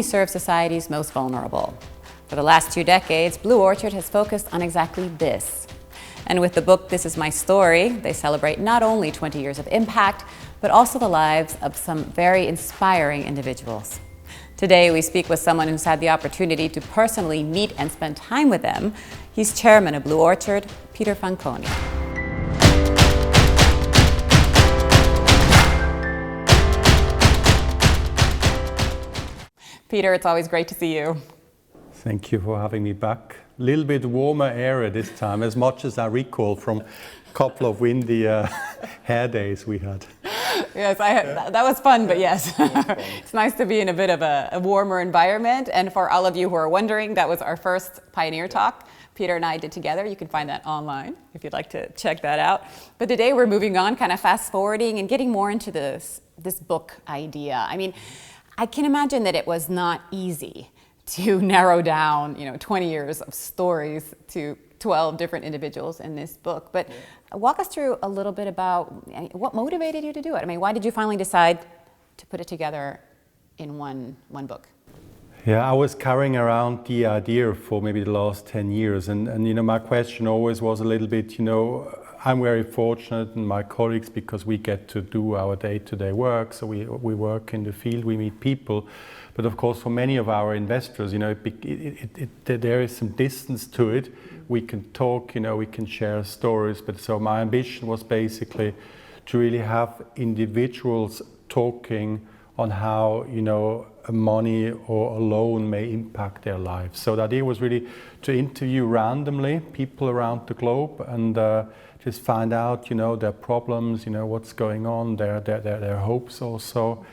we serve society's most vulnerable? For the last 2 decades, Blue Orchard has focused on exactly this. And with the book, This Is My Story, they celebrate not only 20 years of impact, but also the lives of some very inspiring individuals. Today, we speak with someone who's had the opportunity to personally meet and spend time with them. He's chairman of Blue Orchard, Peter Fanconi. Peter, it's always great to see you. Thank you for having me back. A little bit warmer area this time, as much as I recall from a couple of windy hair days we had. Yes, that was fun, but yes, it's nice to be in a bit of a warmer environment. And for all of you who are wondering, that was our first Pioneer Talk Peter and I did together. You can find that online if you'd like to check that out. But today we're moving on, kind of fast forwarding and getting more into this book idea. I mean, I can imagine that it was not easy to narrow down, 20 years of stories to 12 different individuals in this book. But walk us through a little bit about what motivated you to do it. I mean, why did you finally decide to put it together in one book? Yeah, I was carrying around the idea for maybe the last 10 years. And my question always was a little bit, I'm very fortunate and my colleagues because we get to do our day-to-day work. So we work in the field, we meet people. But of course, for many of our investors, there is some distance to it. We can talk, we can share stories. But so my ambition was basically to really have individuals talking on how, money or a loan may impact their lives. So the idea was really to interview randomly people around the globe and just find out, their problems, what's going on, their hopes also.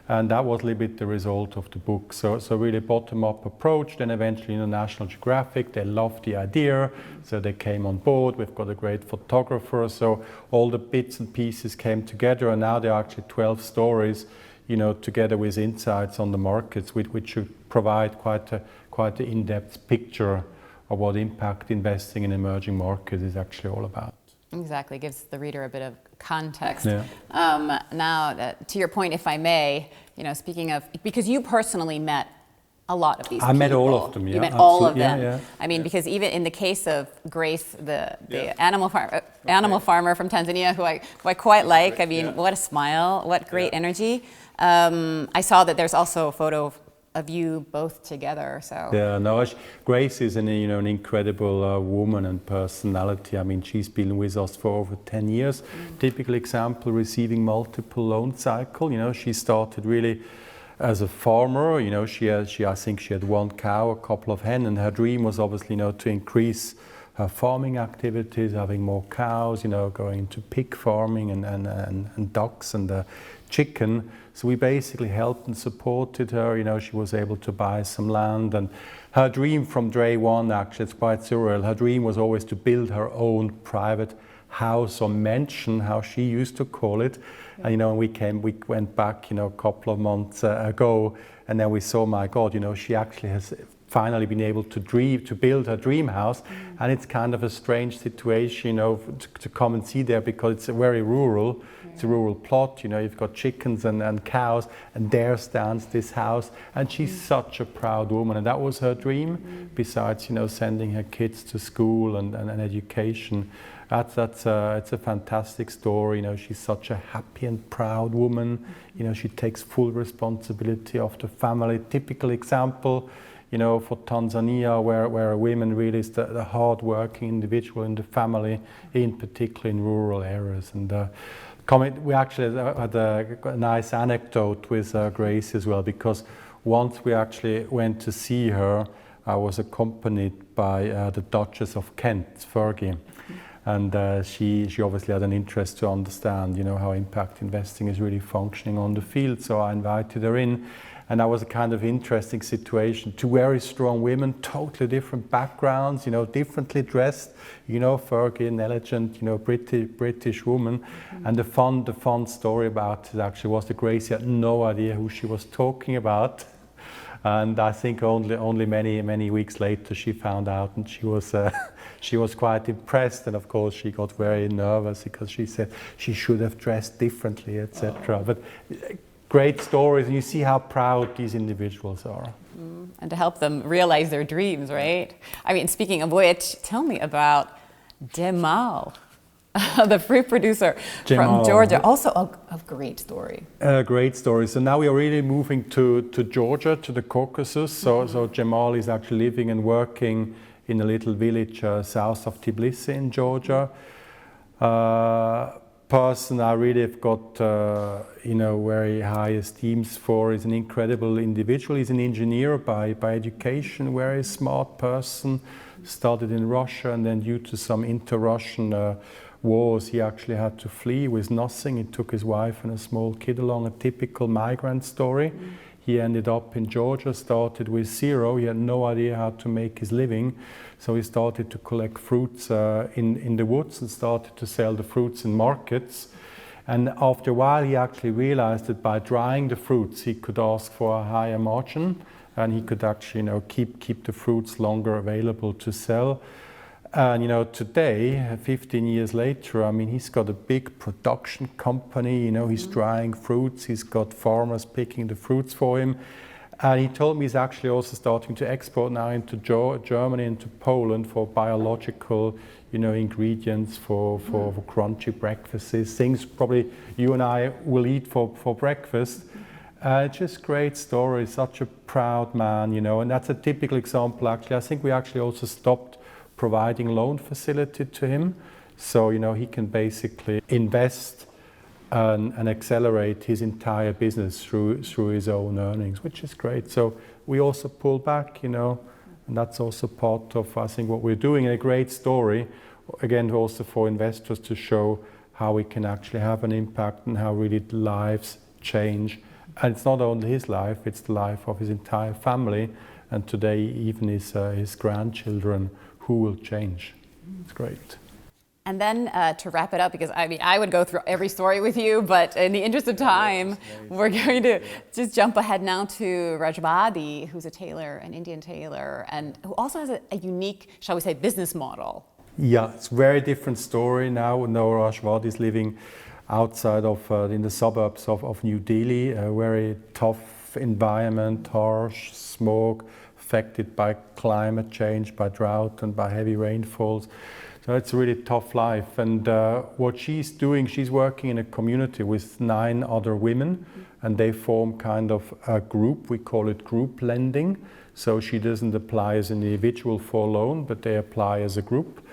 And that was a little bit the result of the book. So really bottom-up approach. Then eventually, National Geographic, they loved the idea. So they came on board. We've got a great photographer. So all the bits and pieces came together. And now there are actually 12 stories, together with insights on the markets, which should provide quite an in-depth picture of what impact investing in emerging markets is actually all about. Exactly, gives the reader a bit of context. Yeah. Now, to your point, if I may, speaking of, because you personally met a lot of these people. I met all of them, yeah. You met absolutely. all of them. Yeah. I mean, because even in the case of Grace, the animal farmer from Tanzania, who I quite like. I mean, what a smile, what great energy. I saw that there's also a photo of you both together. So yeah, no, Grace is an incredible woman and personality. I mean, she's been with us for over 10 years. Typical example, receiving multiple loan cycle. She started really as a farmer. I think she had 1 cow, a couple of hens, and her dream was obviously, to increase her farming activities, having more cows, going into pig farming and ducks and chicken. So we basically helped and supported her. She was able to buy some land, and her dream from day one, actually, it's quite surreal. Her dream was always to build her own private house or mansion, how she used to call it. And we went back, a couple of months ago, and then we saw, my God, she actually has finally been able to build her dream house. And it's kind of a strange situation, to come and see there, because it's very rural. It's a rural plot, you've got chickens and cows, and there stands this house. And she's such a proud woman, and that was her dream, besides, sending her kids to school and education. It's a fantastic story. She's such a happy and proud woman. She takes full responsibility of the family. Typical example, for Tanzania, where a woman really is the hard-working individual in the family, in particular in rural areas. And we actually had a nice anecdote with Grace as well, because once we actually went to see her, I was accompanied by the Duchess of Kent, Fergie. And she obviously had an interest to understand, how impact investing is really functioning on the field. So I invited her in, and that was a kind of interesting situation. 2 very strong women, totally different backgrounds, differently dressed. Fergie, an elegant, British woman. And the fun story about it actually was that Grace had no idea who she was talking about. And I think only many weeks later she found out, and she was quite impressed. And of course she got very nervous because she said she should have dressed differently, etc. But great stories, and you see how proud these individuals are. And to help them realize their dreams, right? I mean, speaking of which, tell me about Demal, the fruit producer from Georgia. Also a great story. A great story. So now we are really moving to Georgia, to the Caucasus. So Demal is actually living and working in a little village south of Tbilisi in Georgia. Person I really have got very high esteems for. Is an incredible individual. He's an engineer by education, very smart person. Studied in Russia, and then due to some inter-Russian wars, he actually had to flee with nothing. He took his wife and a small kid along, a typical migrant story. He ended up in Georgia, started with zero. He had no idea how to make his living. So he started to collect fruits in the woods and started to sell the fruits in markets. And after a while, he actually realized that by drying the fruits, he could ask for a higher margin, and he could actually keep the fruits longer available to sell. And today, 15 years later, I mean, he's got a big production company. He's drying fruits. He's got farmers picking the fruits for him. And he told me he's actually also starting to export now into Germany, into Poland for biological, ingredients for crunchy breakfasts, things probably you and I will eat for breakfast. Just great story. Such a proud man, and that's a typical example. Actually, I think we actually also stopped providing loan facility to him, so he can basically invest and accelerate his entire business through his own earnings, which is great. So we also pull back, and that's also part of, I think, what we're doing. And a great story, again, also for investors to show how we can actually have an impact and how really lives change. And it's not only his life, it's the life of his entire family, and today even his grandchildren, who will change. It's great. And then to wrap it up, because I would go through every story with you, but in the interest of time, we're going to just jump ahead now to Rashmi, who's a tailor, an Indian tailor, and who also has a unique, shall we say, business model. Yeah, it's a very different story now. Rashmi is living outside of, in the suburbs of New Delhi, a very tough environment, harsh, smoke, affected by climate change, by drought and by heavy rainfalls. So it's a really tough life. And what she's doing, she's working in a community with 9 other women, and they form kind of a group. We call it group lending. So she doesn't apply as an individual for a loan, but they apply as a group.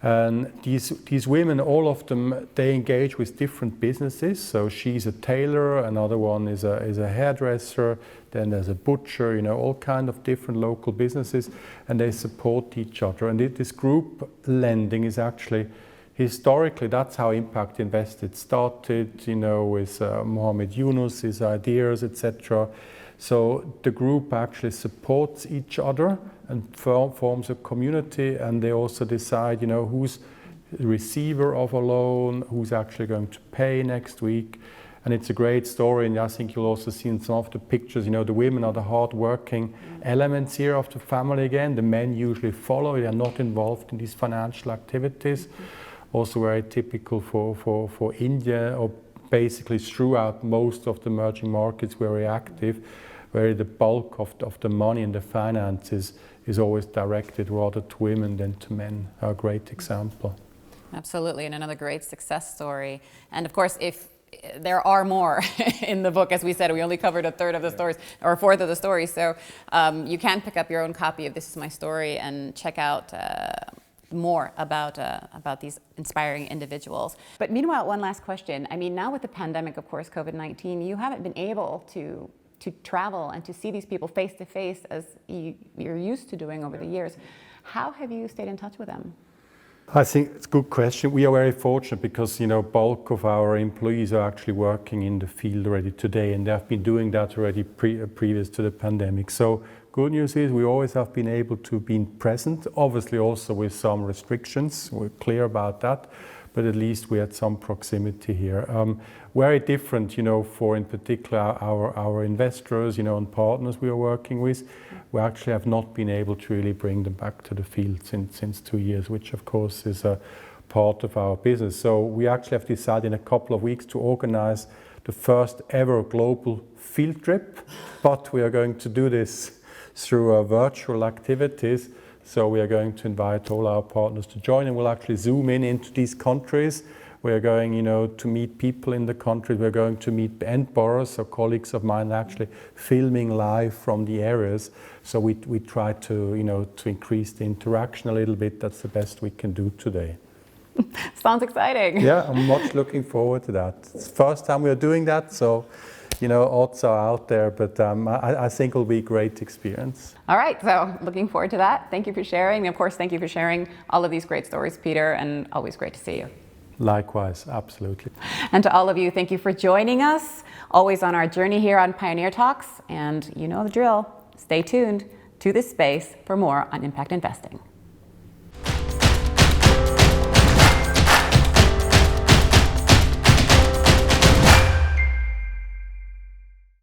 And these women, all of them, they engage with different businesses. So she's a tailor, another one is a hairdresser, then there's a butcher, all kind of different local businesses, and they support each other. And this group lending is actually, historically, that's how Impact Invested started, with Mohammed Yunus, his ideas, etc. So the group actually supports each other and forms a community, and they also decide, who's the receiver of a loan, who's actually going to pay next week. And it's a great story, and I think you'll also see in some of the pictures, the women are the hard-working elements here of the family again. The men usually follow, they are not involved in these financial activities. Also very typical for India, or basically throughout most of the emerging markets very active, where the bulk of the money and the finances is always directed rather to women than to men. A great example. Absolutely, and another great success story. And of course, if there are more in the book, as we said, we only covered a third of the stories, or a fourth of the stories. So you can pick up your own copy of This Is My Story and check out more about these inspiring individuals. But meanwhile, one last question. Now with the pandemic, of course, COVID-19, you haven't been able to travel and to see these people face to face as you're used to doing over the years. How have you stayed in touch with them? I think it's a good question. We are very fortunate because, bulk of our employees are actually working in the field already today, and they have been doing that already previous to the pandemic. So good news is we always have been able to be present, obviously also with some restrictions. We're clear about that, but at least we had some proximity here. Very different, for in particular our investors, and partners we are working with. We actually have not been able to really bring them back to the field since 2 years, which of course is a part of our business. So we actually have decided in a couple of weeks to organize the first ever global field trip, but we are going to do this through virtual activities. So we are going to invite all our partners to join, and we'll actually zoom in into these countries. We are going, to meet people in the country. We're going to meet end borrowers, so colleagues of mine actually filming live from the areas. So we try to, to increase the interaction a little bit. That's the best we can do today. Sounds exciting. Yeah, I'm much looking forward to that. It's the first time we are doing that, so odds are out there, but I think it'll be a great experience. All right, so looking forward to that. Thank you for sharing. And of course, thank you for sharing all of these great stories, Peter, and always great to see you. Likewise, absolutely. And to all of you, thank you for joining us, always on our journey here on Pioneer Talks. And you know the drill. Stay tuned to this space for more on impact investing.